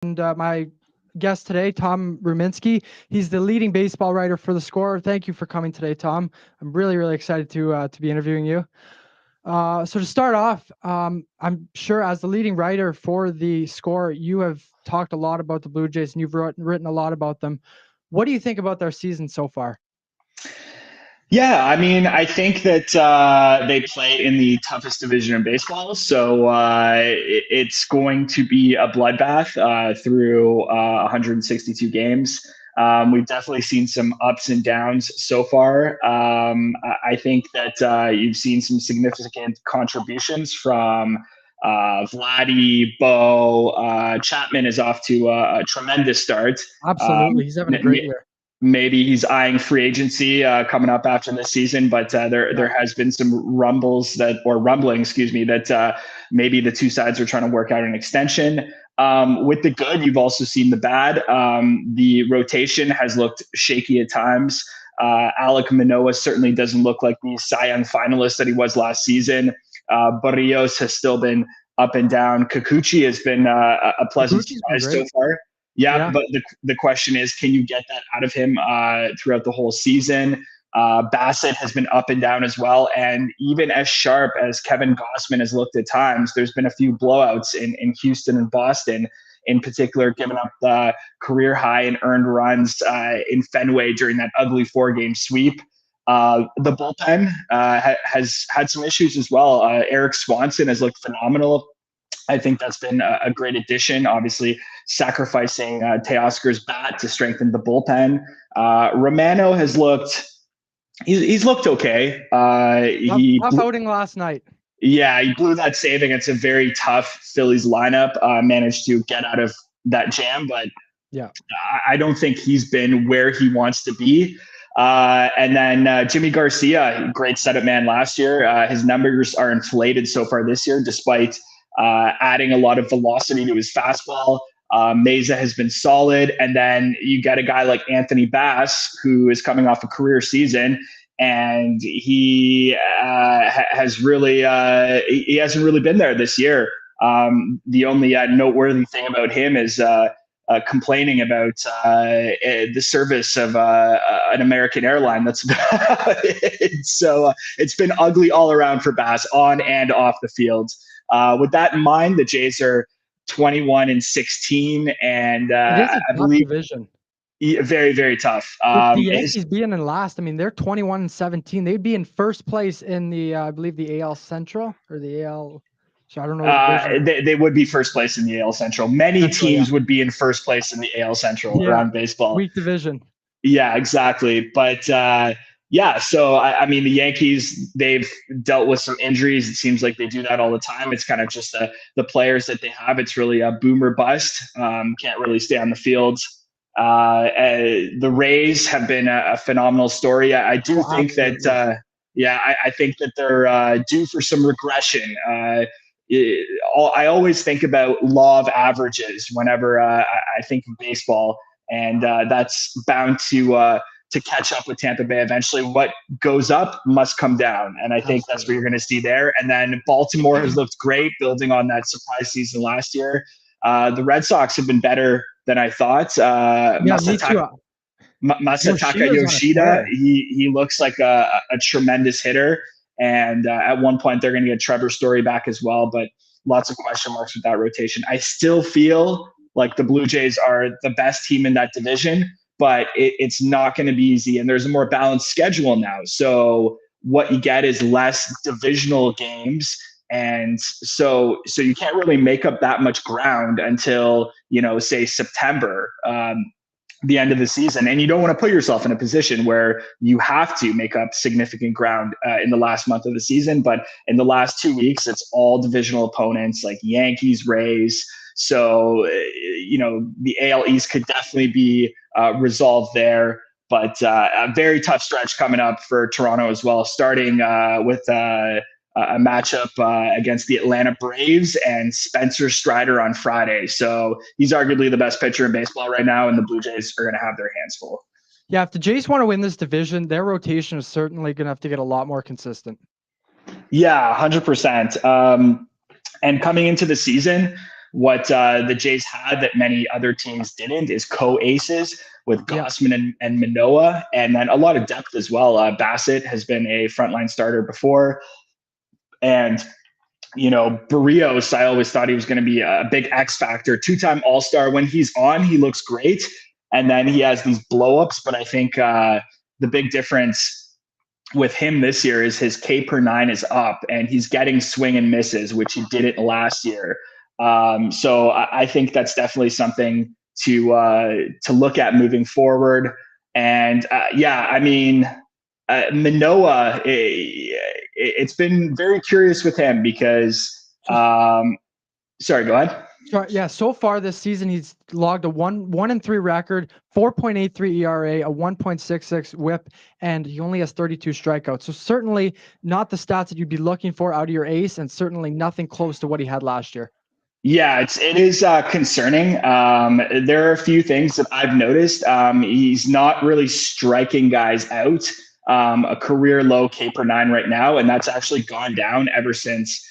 And my guest today, Tom Ruminski. He's the leading baseball writer for The Score. Thank you for coming today, Tom. I'm really excited to be interviewing you. So to start off, I'm sure as the leading writer for The Score, you have talked a lot about the Blue Jays and you've written a lot about them. What do you think about their season so far? Yeah, I mean, I think that they play in the toughest division in baseball, so it's going to be a bloodbath through 162 games. We've definitely seen some ups and downs so far. I think that you've seen some significant contributions from Vladdy, Bo. Chapman is off to a tremendous start. Absolutely. He's having a great year. Maybe he's eyeing free agency coming up after this season, but there has been some rumbling, excuse me, that maybe the two sides are trying to work out an extension. With the good, you've also seen the bad. The rotation has looked shaky at times. Alek Manoah certainly doesn't look like the Cy Young finalist that he was last season. Barrios has still been up and down. Kikuchi has been a pleasant surprise so far. Yeah, but the question is, can you get that out of him throughout the whole season? Bassett has been up and down as well. And even as sharp as Kevin Gossman has looked at times, there's been a few blowouts in Houston and Boston, in particular, giving up the career high in earned runs in Fenway during that ugly 4-game sweep. The bullpen has had some issues as well. Eric Swanson has looked phenomenal. I think that's been a great addition, obviously sacrificing Teoscar's bat to strengthen the bullpen. Romano has he's looked okay. Tough outing last night. Yeah, he blew that save against a very tough Phillies lineup, managed to get out of that jam, but yeah, I don't think he's been where he wants to be. And then Jimmy Garcia, great setup man last year. His numbers are inflated so far this year, despite adding a lot of velocity to his fastball. Meza has been solid. And then you get a guy like Anthony Bass, who is coming off a career season, and he hasn't really been there this year. The only noteworthy thing about him is complaining about the service of an American airline. That's about it. So it's been ugly all around for Bass, on and off the field. With that in mind, the Jays are 21-16, and it is a I believe division. Very tough. With the Yankees being in last, I mean, they're 21-17. They'd be in first place in the, I believe, the AL Central or the AL. So I don't know. They would be first place in the AL Central. Many teams would be in first place in the AL Central around baseball. Weak division. Yeah, exactly. But so I mean, the Yankees, they've dealt with some injuries. It seems like they do that all the time. It's kind of just the players that they have. It's really a boom or bust. Can't really stay on the field. The Rays have been a phenomenal story. I do think that, I think that they're due for some regression. I always think about law of averages whenever I think of baseball, and that's bound to catch up with Tampa Bay eventually. What goes up must come down, and I think that's what you're going to see there. And then Baltimore has looked great, building on that surprise season last year. The Red Sox have been better than I thought. Masataka Yoshida, he looks like a tremendous hitter. And at one point, they're going to get Trevor Story back as well, but lots of question marks with that rotation. I still feel like the Blue Jays are the best team in that division, but it's not going to be easy. And there's a more balanced schedule now. So what you get is less divisional games. And so you can't really make up that much ground until, say September, the end of the season. And you don't want to put yourself in a position where you have to make up significant ground in the last month of the season. But in the last 2 weeks, it's all divisional opponents like Yankees, Rays. So, the AL East could definitely be resolved there. But a very tough stretch coming up for Toronto as well, starting with a matchup against the Atlanta Braves and Spencer Strider on Friday. So he's arguably the best pitcher in baseball right now, and the Blue Jays are going to have their hands full. Yeah, if the Jays want to win this division, their rotation is certainly going to have to get a lot more consistent. Yeah, 100%. And coming into the season, what the Jays had that many other teams didn't is co-aces with Yeah. Gossman and Manoah, and then a lot of depth as well. Bassett has been a frontline starter before, and Barrios, I always thought he was going to be a big X factor, two-time All-Star. When he's on, he looks great, and then he has these blow-ups. But I think the big difference with him this year is his K per nine is up, and he's getting swing and misses, which he didn't last year. So I think that's definitely something to look at moving forward. And Manoah, it's been very curious with him because, sorry, go ahead. Yeah, so far this season he's logged a 1-3 record, 4.83 ERA, a 1.66 WHIP, and he only has 32 strikeouts. So certainly not the stats that you'd be looking for out of your ace, and certainly nothing close to what he had last year. Yeah, it is concerning. There are a few things that I've noticed. He's not really striking guys out. A career low K per nine right now, and that's actually gone down ever since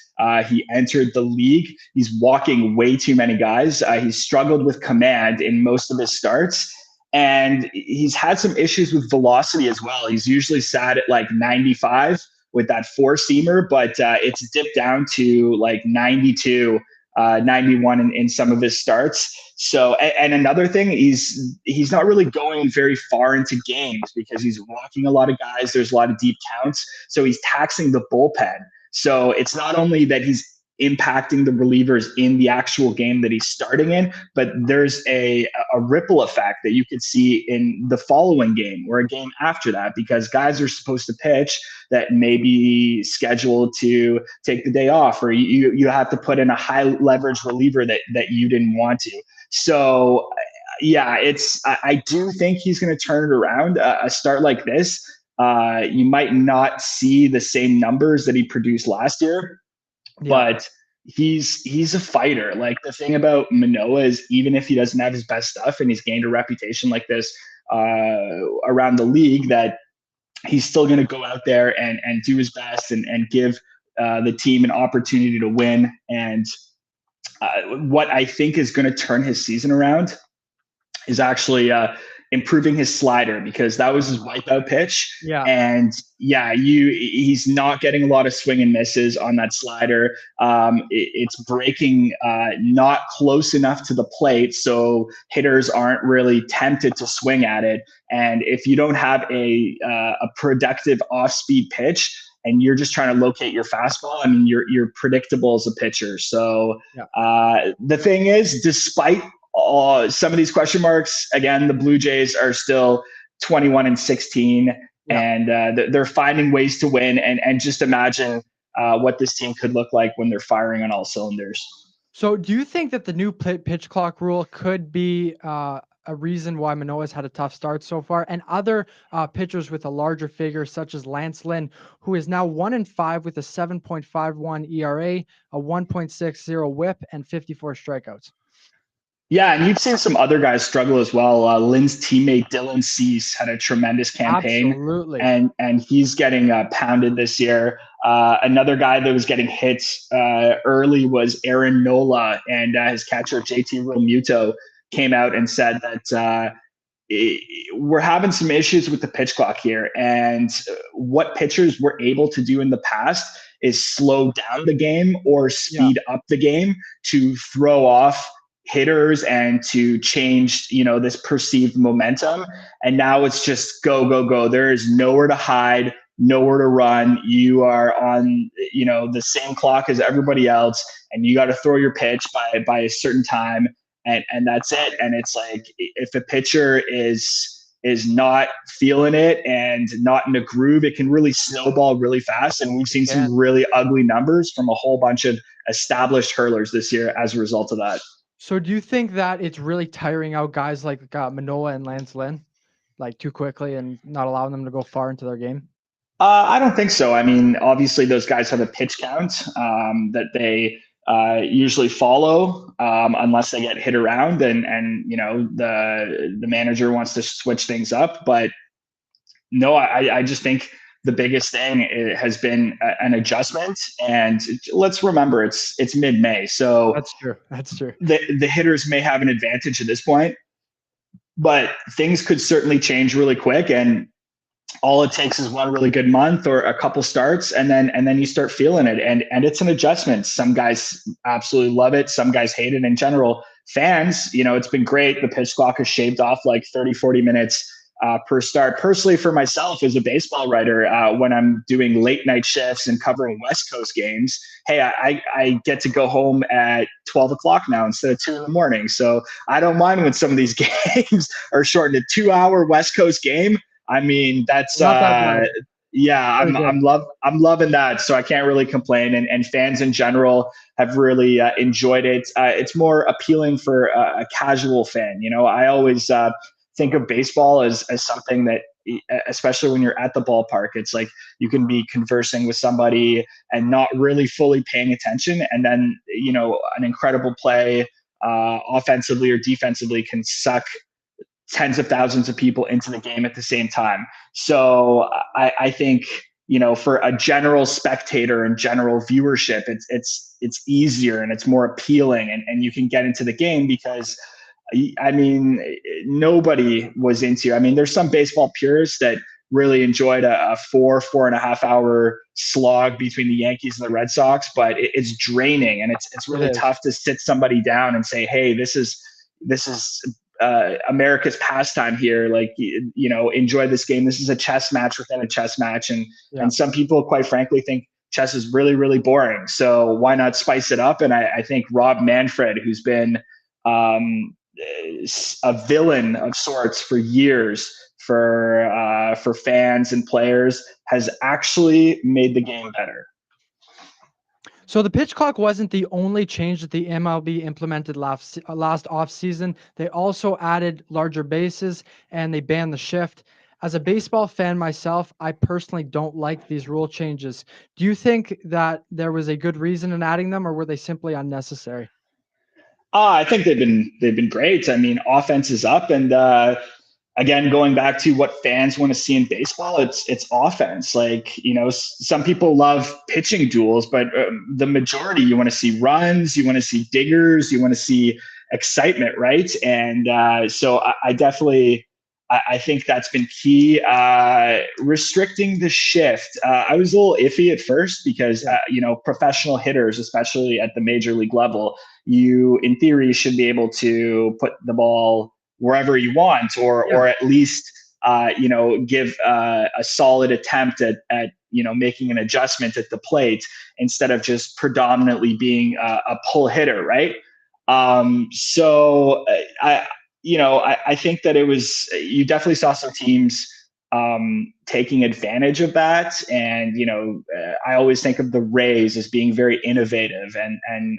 he entered the league. He's walking way too many guys. He's struggled with command in most of his starts, and he's had some issues with velocity as well. He's usually sat at like 95 with that four-seamer, but it's dipped down to like 92. 91 in some of his starts. So, and another thing, he's not really going very far into games because he's walking a lot of guys. There's a lot of deep counts. So he's taxing the bullpen. So it's not only that he's impacting the relievers in the actual game that he's starting in, but there's a ripple effect that you could see in the following game or a game after that, because guys are supposed to pitch that may be scheduled to take the day off, or you have to put in a high leverage reliever that you didn't want to. So yeah, I do think he's going to turn it around. A start like this, you might not see the same numbers that he produced last year. Yeah. But he's a fighter. Like, the thing about Manoah is, even if he doesn't have his best stuff and he's gained a reputation like this around the league, that he's still going to go out there and do his best and give the team an opportunity to win. And what I think is going to turn his season around is actually improving his slider, because that was his wipeout pitch. Yeah. And yeah, he's not getting a lot of swing and misses on that slider. It's breaking not close enough to the plate, so hitters aren't really tempted to swing at it. And if you don't have a productive off-speed pitch, and you're just trying to locate your fastball, I mean, you're predictable as a pitcher. So the thing is, despite some of these question marks, again, the Blue Jays are still 21-16, and they're finding ways to win. And just imagine what this team could look like when they're firing on all cylinders. So do you think that the new pitch clock rule could be a reason why Manoah's had a tough start so far, and other pitchers with a larger figure, such as Lance Lynn, who is now 1-5 with a 7.51 ERA, a 1.60 WHIP, and 54 strikeouts? Yeah, and you've seen some other guys struggle as well. Lynn's teammate Dylan Cease had a tremendous campaign. Absolutely. And he's getting pounded this year. Another guy that was getting hits early was Aaron Nola, and his catcher JT Realmuto came out and said that we're having some issues with the pitch clock here. And what pitchers were able to do in the past is slow down the game or speed up the game to throw off hitters and to change, this perceived momentum. And now it's just go, go, go. There is nowhere to hide, nowhere to run. You are on, the same clock as everybody else, and you got to throw your pitch by a certain time. And that's it. And it's like, if a pitcher is not feeling it and not in a groove, it can really snowball really fast. And we've seen some really ugly numbers from a whole bunch of established hurlers this year as a result of that. So do you think that it's really tiring out guys like Manoah and Lance Lynn, like, too quickly and not allowing them to go far into their game? I don't think so. I mean, obviously those guys have a pitch count that they usually follow unless they get hit around and the manager wants to switch things up. But no, I just think the biggest thing has been an adjustment. And let's remember, it's mid-May, so That's true. That's true. the hitters may have an advantage at this point, but things could certainly change really quick. And all it takes is one really good month or a couple starts, and then you start feeling it. And it's an adjustment. Some guys absolutely love it, some guys hate it. In general, fans, it's been great. The pitch clock has shaved off like 30-40 minutes per start. Personally, for myself as a baseball writer, when I'm doing late night shifts and covering West Coast games, hey, I get to go home at 12 o'clock now instead of 2 in the morning. So I don't mind when some of these games are shortened. A 2-hour West Coast game, I mean, that's Not that bad. yeah, I'm loving that. So I can't really complain. And fans in general have really enjoyed it. It's more appealing for a casual fan. I always think of baseball as something that, especially when you're at the ballpark, it's like you can be conversing with somebody and not really fully paying attention, and then an incredible play, offensively or defensively, can suck tens of thousands of people into the game at the same time. So I think, for a general spectator and general viewership, it's easier and it's more appealing, and you can get into the game because, I mean, nobody was into. I mean, there's some baseball purists that really enjoyed a 4.5 hour slog between the Yankees and the Red Sox, but it's draining, and it's really tough to sit somebody down and say, hey, this is America's pastime here. Like, enjoy this game. This is a chess match within a chess match. And some people, quite frankly, think chess is really, really boring. So why not spice it up? And I think Rob Manfred, who's been a villain of sorts for years for fans and players, has actually made the game better. So the pitch clock wasn't the only change that the MLB implemented last offseason. They also added larger bases and they banned the shift. As a baseball fan myself, I personally don't like these rule changes. Do you think that there was a good reason in adding them, or were they simply unnecessary? I think they've been great. I mean, offense is up, and again, going back to what fans want to see in baseball, it's offense. Like, some people love pitching duels, but the majority, you want to see runs, you want to see diggers, you want to see excitement, right? And so I definitely, I think that's been key. Restricting the shift, I was a little iffy at first because professional hitters, especially at the major league level, you in theory should be able to put the ball wherever you want, or at least give a solid attempt at making an adjustment at the plate instead of just predominantly being a pull hitter, right? So I think that you definitely saw some teams taking advantage of that. And, I always think of the Rays as being very innovative, and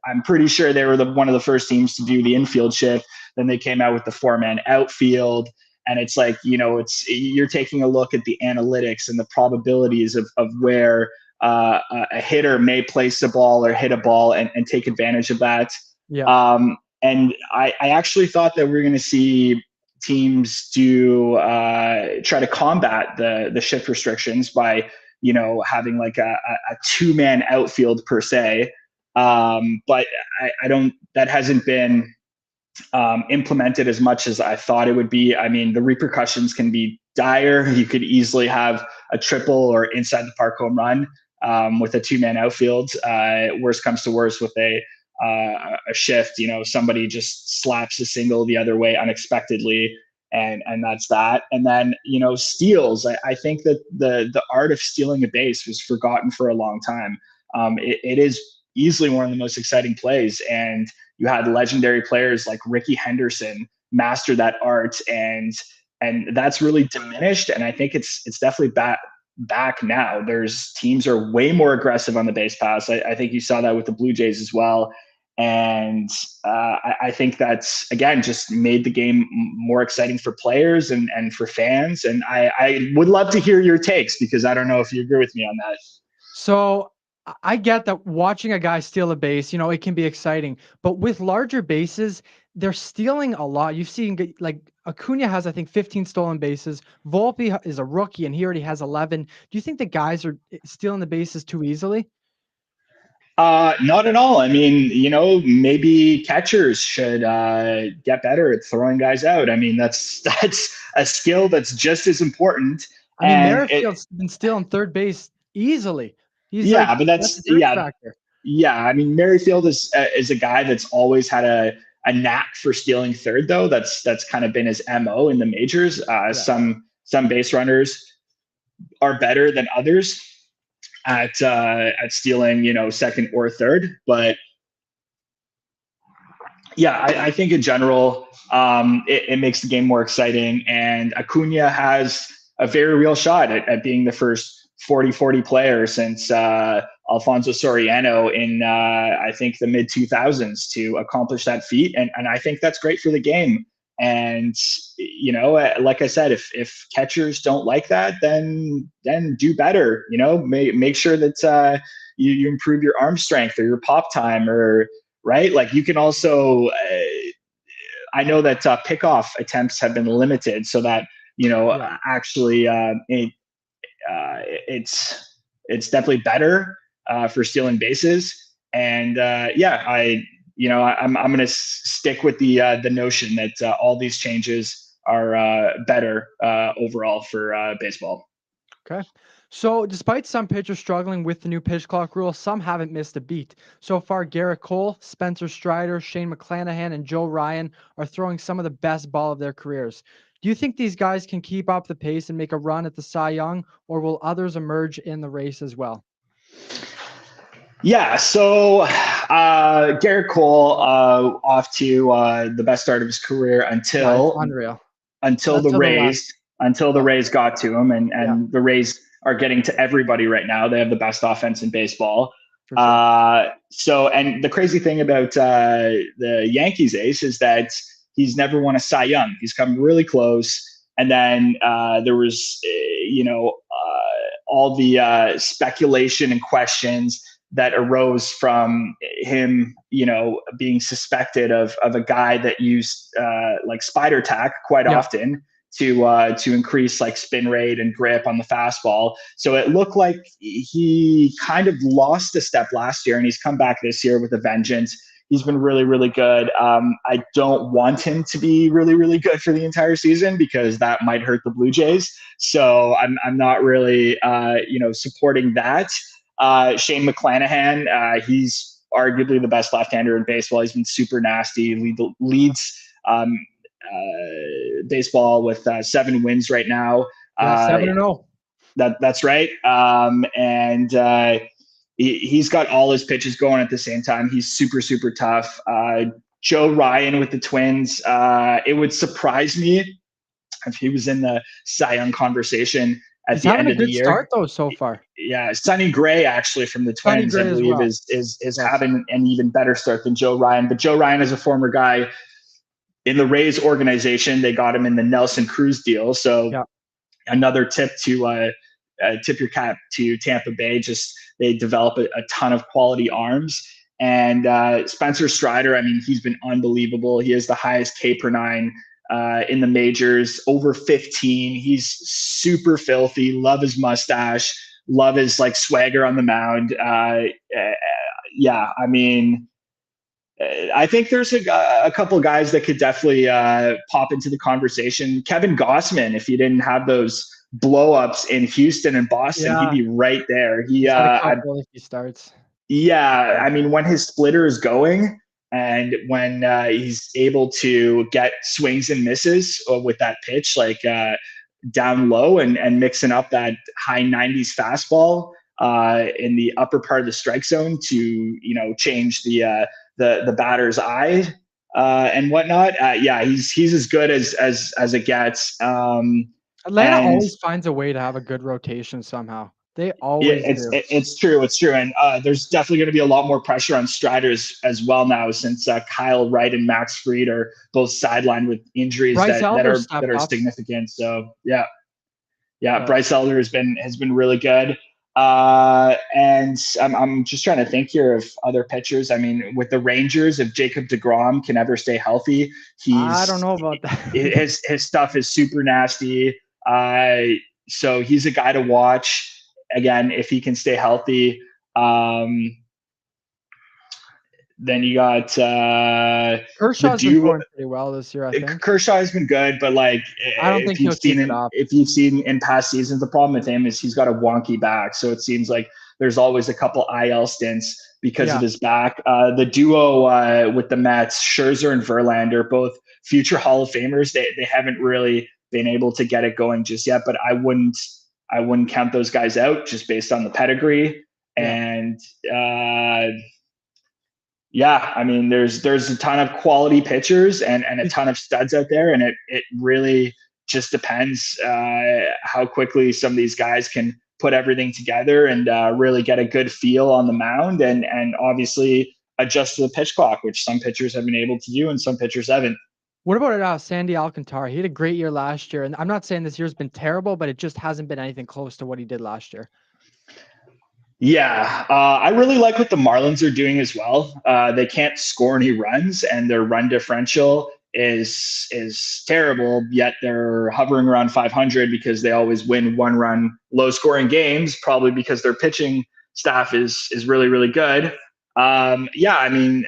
I'm pretty sure they were one of the first teams to do the infield shift. Then they came out with the 4-man outfield. And it's like, you're taking a look at the analytics and the probabilities of where a hitter may place a ball or hit a ball and take advantage of that. Yeah. And I actually thought that we were going to see teams try to combat the shift restrictions by, having like a 2-man outfield per se. But that hasn't been implemented as much as I thought it would be. I mean, the repercussions can be dire. You could easily have a triple or inside the park home run with a 2-man outfield. Worst comes to worst with a shift, somebody just slaps a single the other way unexpectedly, and that's that. And then, steals. I think that the art of stealing a base was forgotten for a long time. It is easily one of the most exciting plays, and you had legendary players like Ricky Henderson master that art, and that's really diminished. And I think it's definitely back now. Teams are way more aggressive on the base pass. I think you saw that with the Blue Jays as well. And I think that's, again, just made the game more exciting for players and for fans. And I would love to hear your takes, because I don't know if you agree with me on that. So I get that watching a guy steal a base, it can be exciting. But with larger bases, they're stealing a lot. You've seen like Acuna has, I think, 15 stolen bases. Volpe is a rookie and he already has 11. Do you think the guys are stealing the bases too easily? Not at all. I mean, maybe catchers should get better at throwing guys out. I mean, that's a skill that's just as important. I mean, And it, Merrifield's been stealing third base easily. He's like, yeah, but that's that's his X yeah, factor. yeah. I mean, Merrifield is a guy that's always had a knack for stealing third, though. That's kind of been his MO in the majors. Yeah. Some base runners are better than others at stealing, second or third. But yeah, I think in general, it makes the game more exciting. And Acuna has a very real shot at being the first 40-40 player since Alfonso Soriano in, I think, the mid 2000s to accomplish that feat. And I think that's great for the game. And, like I said, if catchers don't like that, then do better, make sure that you improve your arm strength or your pop time or, right? Like you can also, I know that pickoff attempts have been limited so that, Yeah. actually it's definitely better for stealing bases. And I'm going to stick with the notion that all these changes are better overall for baseball. Okay. So, despite some pitchers struggling with the new pitch clock rule, some haven't missed a beat. So far, Garrett Cole, Spencer Strider, Shane McClanahan, and Joe Ryan are throwing some of the best ball of their careers. Do you think these guys can keep up the pace and make a run at the Cy Young, or will others emerge in the race as well? Yeah, so Garrett Cole off to the best start of his career It's unreal. until the Until the Rays last. until the Yeah. Rays got to him, and Yeah. the Rays are getting to everybody right now. They have the best offense in baseball. For sure. So, and the crazy thing about the Yankees ace is that he's never won a Cy Young. He's come really close, and then there was, all the speculation and questions that arose from him, being suspected of a guy that used like spider tack quite Yeah. often to increase like spin rate and grip on the fastball. So it looked like he kind of lost a step last year, and he's come back this year with a vengeance. He's been really, really good. I don't want him to be really, really good for the entire season because that might hurt the Blue Jays. So I'm not really, supporting that. Shane McClanahan, he's arguably the best left-hander in baseball. He's been super nasty. Leads baseball with 7 wins right now. Yeah, 7-0. That's right. And he's got all his pitches going at the same time. He's super, super tough. Joe Ryan with the Twins. It would surprise me if he was in the Cy Young conversation at the end of the year. He's having a good start though so far. Yeah, Sonny Gray actually from the Twins, I believe, is having an even better start than Joe Ryan. But Joe Ryan is a former guy in the Rays organization. They got him in the Nelson Cruz deal. So another tip to tip your cap to Tampa Bay. Just they develop a ton of quality arms. And Spencer Strider, I mean, he's been unbelievable. He has the highest K per nine in the majors, over 15. He's super filthy. Love his mustache. Love his like swagger on the mound. Yeah, I mean, I think there's a couple guys that could definitely pop into the conversation. Kevin Gossman, if you didn't have those blow-ups in Houston and Boston, he'd be right there. He's had a couple if he starts. Yeah, I mean, when his splitter is going and when he's able to get swings and misses with that pitch, like down low and mixing up that high 90s fastball in the upper part of the strike zone to, change the batter's eye and whatnot. Yeah, he's as good as it gets. Atlanta always finds a way to have a good rotation somehow. They always do. It's true. It's true. And there's definitely going to be a lot more pressure on Striders as well now since Kyle Wright and Max Fried are both sidelined with injuries that are significant. So yeah. Bryce Elder has been really good. And I'm just trying to think here of other pitchers. I mean, with the Rangers, if Jacob deGrom can ever stay healthy, I don't know about that. his stuff is super nasty. So he's a guy to watch. Again, if he can stay healthy. Then you got the Kershaw's been duo. throwing pretty well this year, I think. Kershaw has been good, but like I don't think he'll keep it up. if you've seen in past seasons, the problem with him is he's got a wonky back. So it seems like there's always a couple IL stints because of his back. The duo with the Mets, Scherzer and Verlander, both future Hall of Famers. They haven't really been able to get it going just yet, but I wouldn't count those guys out just based on the pedigree. And yeah, I mean, there's a ton of quality pitchers and a ton of studs out there, and it really just depends how quickly some of these guys can put everything together and really get a good feel on the mound and obviously adjust to the pitch clock, which some pitchers have been able to do and some pitchers haven't. What about Sandy Alcantara? He had a great year last year, and I'm not saying this year's been terrible, but it just hasn't been anything close to what he did last year. Yeah, I really like what the Marlins are doing as well. They can't score any runs, and their run differential is terrible. Yet they're hovering around 500 because they always win one-run, low-scoring games. Probably because their pitching staff is really really good. Yeah, I mean,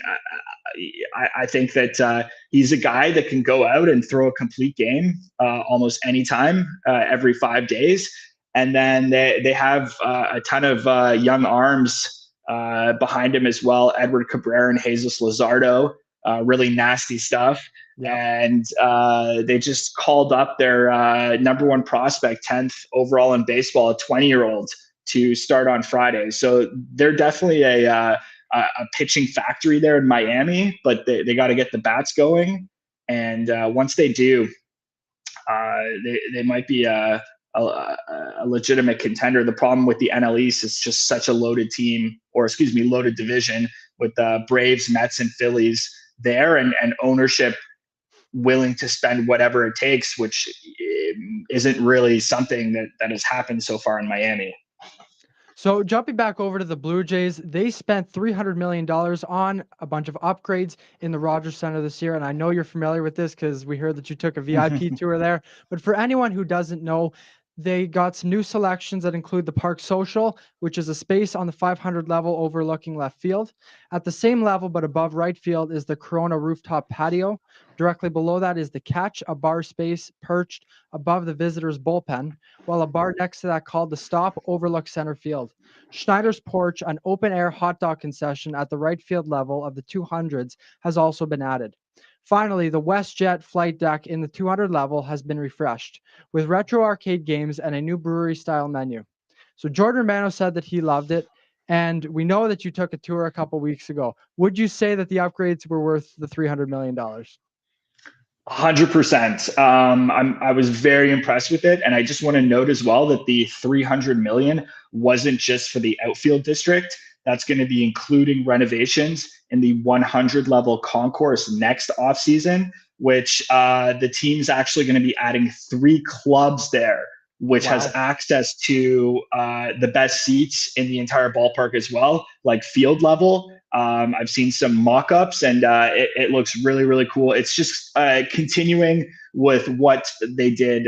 I think that he's a guy that can go out and throw a complete game almost anytime, every 5 days. And then they have a ton of young arms behind him as well. Edward Cabrera and Jesus Luzardo, really nasty stuff. Yep. And they just called up their number one prospect, 10th overall in baseball, a 20-year-old, to start on Friday. So they're definitely a pitching factory there in Miami, but they got to get the bats going. And once they do, they might be a legitimate contender. The problem with the NL East is just such a loaded team, or excuse me, loaded division with the Braves, Mets, and Phillies there, and ownership willing to spend whatever it takes, which isn't really something that has happened so far in Miami. So jumping back over to the Blue Jays, they spent $300 million on a bunch of upgrades in the Rogers Center this year. And I know you're familiar with this because we heard that you took a VIP tour there. But for anyone who doesn't know, they got some new selections that include the Park Social, which is a space on the 500 level overlooking left field. At the same level, but above right field, is the Corona rooftop patio. Directly below that is the Catch, a bar space perched above the visitor's bullpen, while a bar next to that called the Stop overlooks center field. Schneider's Porch, an open-air hot dog concession at the right field level of the 200s, has also been added. Finally, the WestJet flight deck in the 200 level has been refreshed with retro arcade games and a new brewery-style menu. So Jordan Romano said that he loved it, and we know that you took a tour a couple weeks ago. Would you say that the upgrades were worth the $300 million? 100%. I was very impressed with it, and I just want to note as well that the 300 million wasn't just for the outfield district. That's going to be including renovations in the 100 level concourse next offseason, which the team's actually going to be adding 3 clubs there, which has access to the best seats in the entire ballpark as well, like field level. I've seen some mock-ups, and it looks really, really cool. It's just continuing with what they did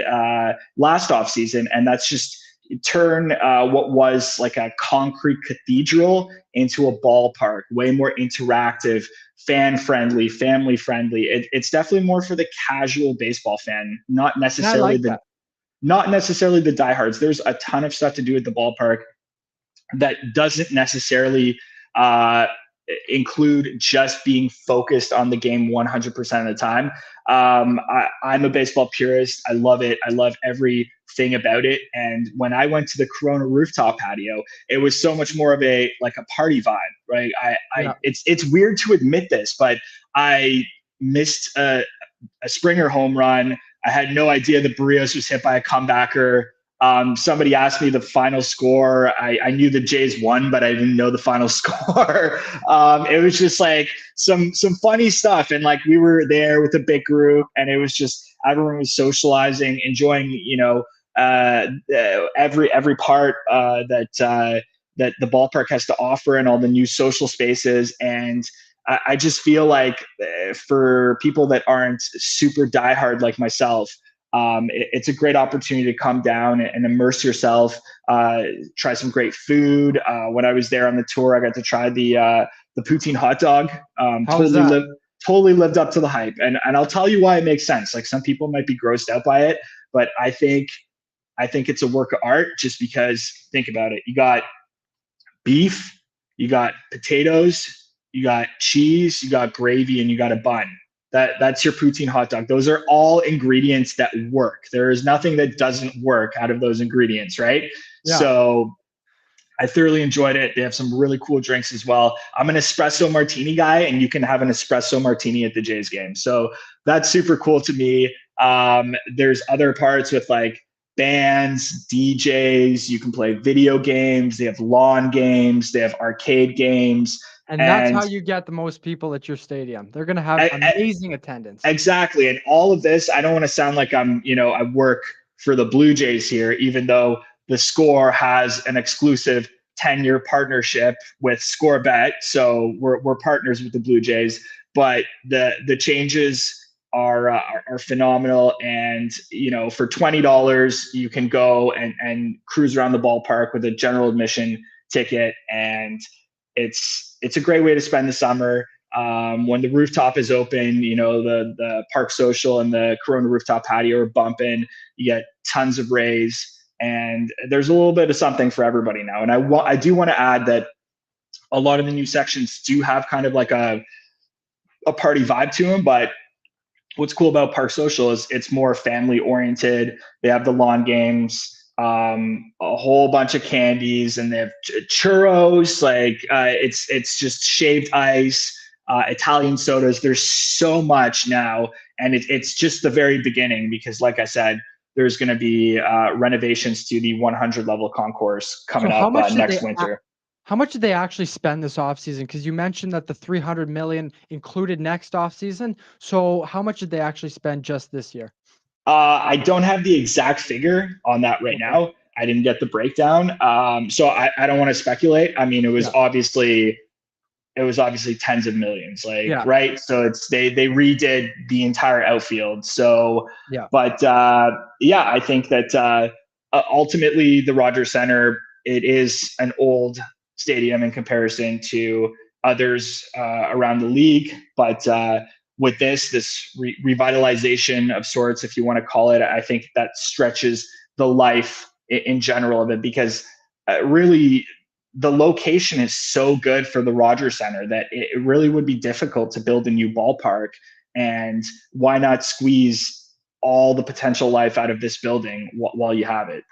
last offseason, and that's just turn what was like a concrete cathedral into a ballpark, way more interactive, fan-friendly, family-friendly. It's definitely more for the casual baseball fan, not necessarily not necessarily the diehards. There's a ton of stuff to do at the ballpark that doesn't necessarily include just being focused on the game 100% of the time. I'm a baseball purist. I love it. I love everything about it. And when I went to the Corona rooftop patio, it was so much more of a party vibe, right? It's weird to admit this, but I missed a Springer home run. I had no idea the Barrios was hit by a comebacker. Somebody asked me the final score. I knew the Jays won, but I didn't know the final score. It was just like some funny stuff. And like we were there with a big group, and it was just everyone was socializing, enjoying, every part that the ballpark has to offer, and all the new social spaces. And I just feel like for people that aren't super diehard like myself, it's a great opportunity to come down and immerse yourself, try some great food. When I was there on the tour, I got to try the poutine hot dog. How was that? Totally lived up to the hype. And I'll tell you why it makes sense. Like, some people might be grossed out by it, but I think it's a work of art, just because, think about it. You got beef, you got potatoes, you got cheese, you got gravy, and you got a bun. That's your poutine hot dog. Those are all ingredients that work. There is nothing that doesn't work out of those ingredients, right? Yeah. So I thoroughly enjoyed it. They have some really cool drinks as well. I'm an espresso martini guy, and you can have an espresso martini at the Jays game. So that's super cool to me. There's other parts with like bands, DJs. You can play video games. They have lawn games. They have arcade games. And that's how you get the most people at your stadium. They're going to have amazing attendance. Exactly. And all of this, I don't want to sound like I work for the Blue Jays here, even though the Score has an exclusive 10-year partnership with ScoreBet. So we're partners with the Blue Jays, but the changes are phenomenal. And, for $20, you can go and cruise around the ballpark with a general admission ticket. And it's a great way to spend the summer. When the rooftop is open, the Park Social and the Corona rooftop patio are bumping. You get tons of rays, and there's a little bit of something for everybody now. And I do want to add that a lot of the new sections do have kind of like a party vibe to them, but what's cool about Park Social is it's more family oriented. They have the lawn games, a whole bunch of candies, and they have churros. Like, it's just shaved ice, Italian sodas. There's so much now, and it's just the very beginning, because, like I said, there's going to be renovations to the 100 level concourse coming up next winter. How much did they actually spend this offseason? Because you mentioned that the $300 million included next offseason. So how much did they actually spend just this year? I don't have the exact figure on that right now. I didn't get the breakdown. So I don't want to speculate. I mean, it was obviously tens of millions, right? So they redid the entire outfield. So, but I think that ultimately the Rogers Center, it is an old stadium in comparison to others around the league. But with this revitalization of sorts, if you want to call it, I think that stretches the life in general of it, because really the location is so good for the Rogers Center that it really would be difficult to build a new ballpark. And why not squeeze all the potential life out of this building while you have it?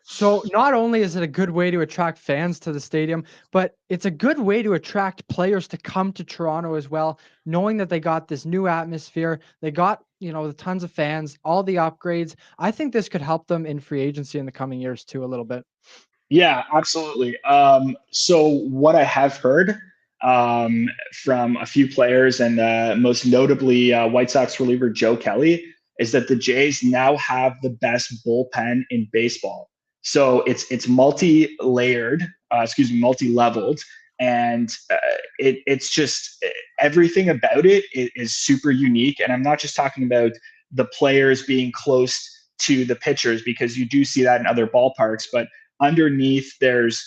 So not only is it a good way to attract fans to the stadium, but it's a good way to attract players to come to Toronto as well, knowing that they got this new atmosphere. They got, the tons of fans, all the upgrades. I think this could help them in free agency in the coming years too, a little bit. Yeah, absolutely. So what I have heard from a few players, and most notably White Sox reliever Joe Kelly, is that the Jays now have the best bullpen in baseball. So it's multi-layered, multi-leveled, and it's just everything about it is super unique. And I'm not just talking about the players being close to the pitchers, because you do see that in other ballparks, but underneath there's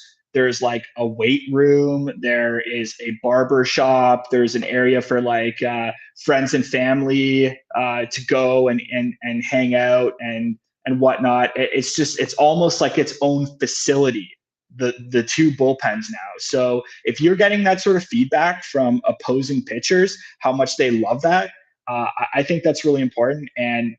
like a weight room, there is a barber shop, there's an area for like friends and family to go and hang out and whatnot. It's almost like its own facility, the two bullpens now. So if you're getting that sort of feedback from opposing pitchers, how much they love that, I think that's really important. And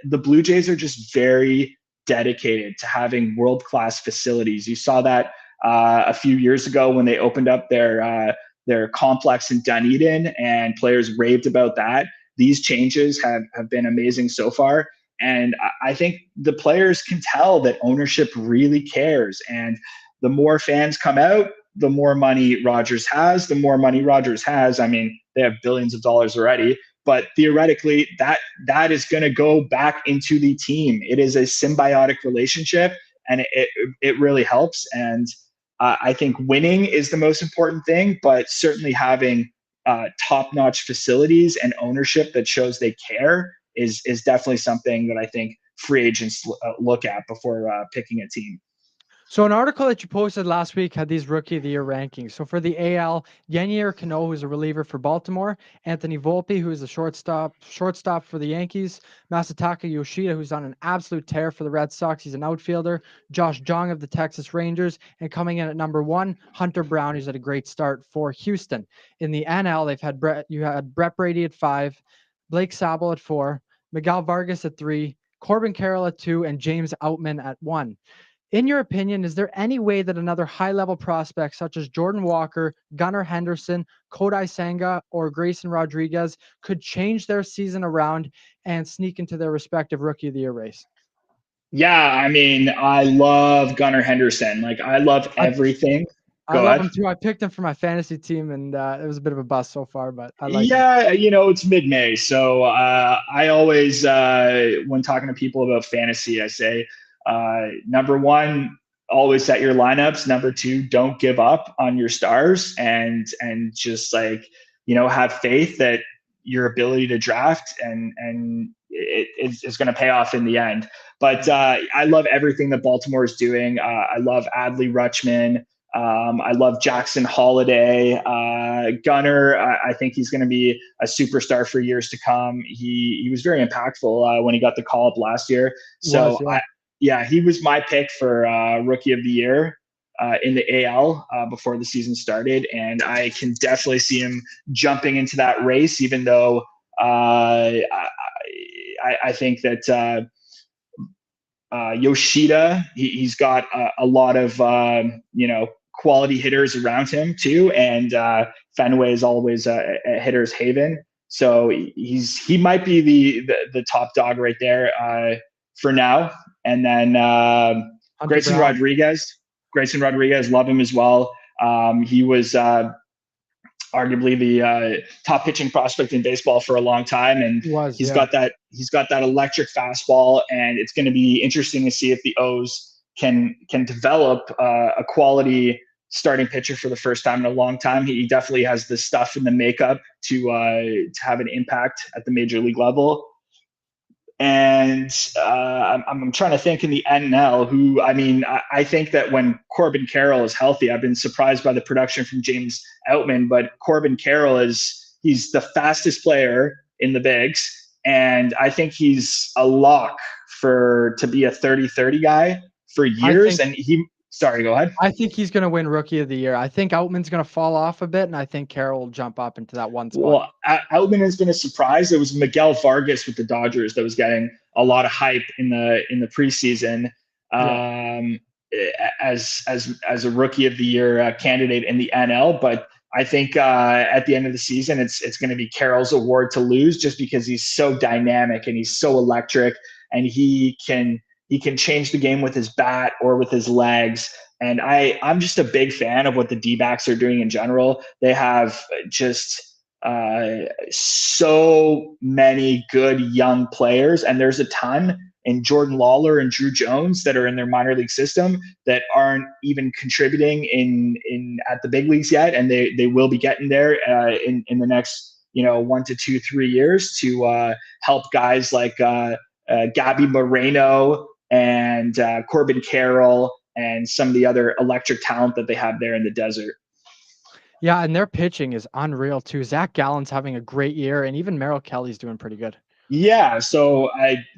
the Blue Jays are just very dedicated to having world-class facilities. You saw that a few years ago when they opened up their complex in Dunedin, and players raved about that. These changes have been amazing so far. And I think the players can tell that ownership really cares. And the more fans come out, the more money Rogers has. The more money Rogers has, I mean, they have billions of dollars already, but theoretically that is going to go back into the team. It is a symbiotic relationship, and it really helps. And I think winning is the most important thing, but certainly having top-notch facilities and ownership that shows they care is definitely something that I think free agents look at before picking a team. So an article that you posted last week had these rookie of the year rankings. So for the AL, Yennier Cano, who's a reliever for Baltimore, Anthony Volpe, who is a shortstop for the Yankees, Masataka Yoshida, who's on an absolute tear for the Red Sox. He's an outfielder. Josh Jung of the Texas Rangers, and coming in at number 1, Hunter Brown, who's had a great start for Houston. In the NL, they've had Brett Brady at 5, Blake Sabel at 4, Miguel Vargas at 3, Corbin Carroll at 2, and James Outman at 1. In your opinion, is there any way that another high-level prospect such as Jordan Walker, Gunnar Henderson, Kodai Senga, or Grayson Rodriguez could change their season around and sneak into their respective Rookie of the Year race? Yeah, I mean, I love Gunnar Henderson. Like, I love everything. I Go love ahead. him too. I picked him for my fantasy team, and it was a bit of a bust so far, but I like him. Yeah, it's mid-May, so I always, when talking to people about fantasy, I say, number one, always set your lineups. Number two, don't give up on your stars, and just like have faith that your ability to draft and it's going to pay off in the end. But I love everything that Baltimore is doing. I love Adley Rutschman. I love Jackson Holiday. Gunnar, I think he's going to be a superstar for years to come. He was very impactful when he got the call up last year. So, he was my pick for Rookie of the Year in the AL before the season started. And I can definitely see him jumping into that race, even though I think that Yoshida, he's got a lot of quality hitters around him too, and Fenway is always a hitter's haven. So he might be the top dog right there for now. And then Grayson Rodriguez, love him as well. He was arguably the top pitching prospect in baseball for a long time, and he's got that electric fastball, and it's going to be interesting to see if the O's can develop a quality starting pitcher for the first time in a long time. He definitely has the stuff in the makeup to have an impact at the major league level. And I'm trying to think in the NL who, I think that when Corbin Carroll is healthy, I've been surprised by the production from James Outman, but Corbin Carroll he's the fastest player in the bigs. And I think he's a lock to be a 30-30 guy for years. Sorry, go ahead. I think he's going to win Rookie of the Year. I think Outman's going to fall off a bit, and I think Carroll will jump up into that one spot. Well, Outman has been a surprise. It was Miguel Vargas with the Dodgers that was getting a lot of hype in the preseason as a Rookie of the Year candidate in the NL. But I think at the end of the season, it's going to be Carroll's award to lose, just because he's so dynamic and he's so electric, and he can change the game with his bat or with his legs. And I'm just a big fan of what the D-backs are doing in general. They have just so many good young players, and there's a ton in Jordan Lawler and Drew Jones that are in their minor league system that aren't even contributing in at the big leagues yet, and they will be getting there in the next 1 to 2, 3 years to help guys like Gabby Moreno and Corbin Carroll and some of the other electric talent that they have there in the desert. Yeah, and their pitching is unreal too. Zach Gallen's having a great year, and even Merrill Kelly's doing pretty good. Yeah, so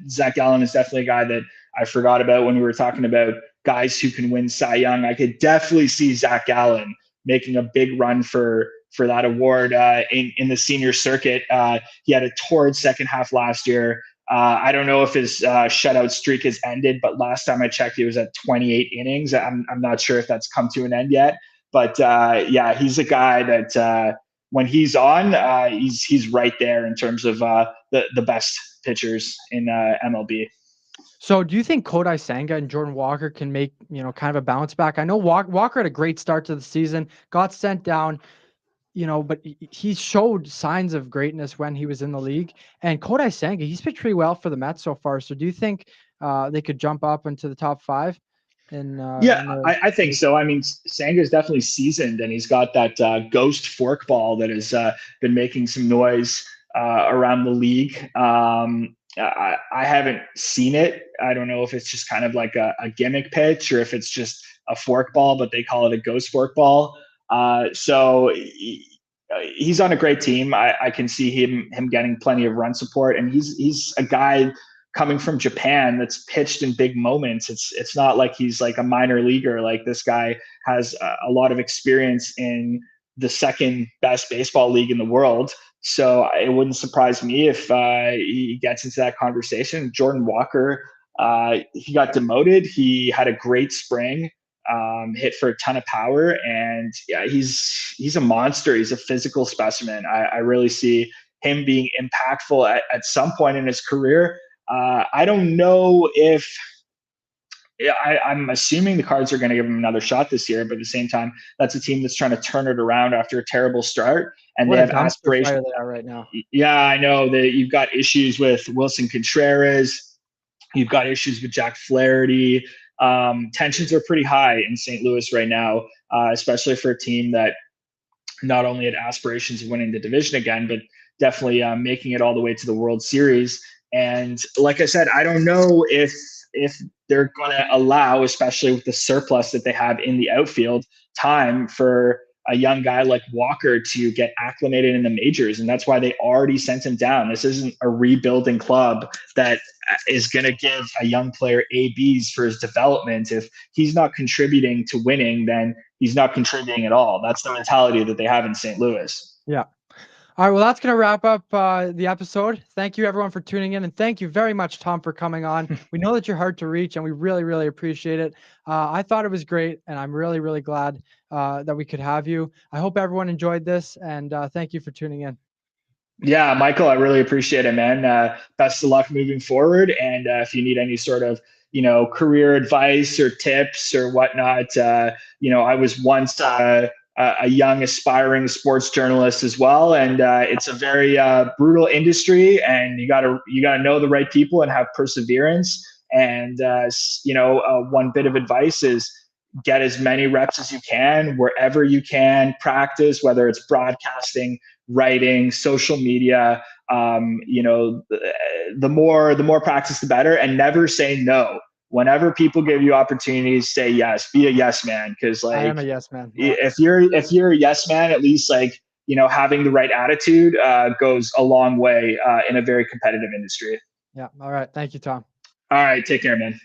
Zach Gallen is definitely a guy that I forgot about when we were talking about guys who can win Cy Young. I could definitely see Zach Gallen making a big run for that award in the senior circuit. He had a torrid second half last year. I don't know if his shutout streak has ended, but last time I checked, he was at 28 innings. I'm not sure if that's come to an end yet. But he's a guy that when he's on, he's right there in terms of the best pitchers in MLB. So do you think Kodai Senga and Jordan Walker can make, kind of a bounce back? I know Walker had a great start to the season, got sent down. but he showed signs of greatness when he was in the league. And Kodai Senga, he's pitched pretty well for the Mets so far. So do you think they could jump up into the top 5 in Yeah, the I think so. I mean, Sanga's definitely seasoned, and he's got that ghost forkball that has been making some noise around the league. I haven't seen it. I don't know if it's just kind of like a gimmick pitch or if it's just a forkball, but they call it a ghost forkball. He's on a great team. I can see him getting plenty of run support, and he's a guy coming from Japan that's pitched in big moments. It's not like he's like a minor leaguer. Like, this guy has a lot of experience in the second best baseball league in the world. So it wouldn't surprise me if he gets into that conversation. Jordan Walker, he got demoted. He had a great spring, hit for a ton of power, and yeah, he's a monster. He's a physical specimen. I really see him being impactful at some point in his career. I don't know if I'm assuming the Cards are going to give him another shot this year, but at the same time, that's a team that's trying to turn it around after a terrible start, and what they a have dumpster aspirations. fire they are right now. Yeah, I know that you've got issues with Wilson Contreras. You've got issues with Jack Flaherty. Tensions are pretty high in St. Louis right now, especially for a team that not only had aspirations of winning the division again, but definitely making it all the way to the World Series. And like I said, I don't know if they're going to allow, especially with the surplus that they have in the outfield, time for a young guy like Walker to get acclimated in the majors. And that's why they already sent him down. This isn't a rebuilding club that is going to give a young player ABs for his development. If he's not contributing to winning, then he's not contributing at all. That's the mentality that they have in St. Louis. Yeah. All right, well, that's going to wrap up the episode. Thank you, everyone, for tuning in. And thank you very much, Tom, for coming on. We know that you're hard to reach, and we really, really appreciate it. I thought it was great, and I'm really, really glad that we could have you. I hope everyone enjoyed this, and thank you for tuning in. Yeah, Michael, I really appreciate it, man. Best of luck moving forward. And if you need any sort of, career advice or tips or whatnot, I was once a young aspiring sports journalist as well, and it's a very brutal industry, and you gotta know the right people and have perseverance. And one bit of advice is get as many reps as you can wherever you can. Practice, whether it's broadcasting, writing, social media. The more practice, the better. And never say no. Whenever people give you opportunities, say yes. Be a yes man, because I am a yes man. Yeah. If you're a yes man, at least having the right attitude goes a long way in a very competitive industry. Yeah. All right. Thank you, Tom. All right, take care, man.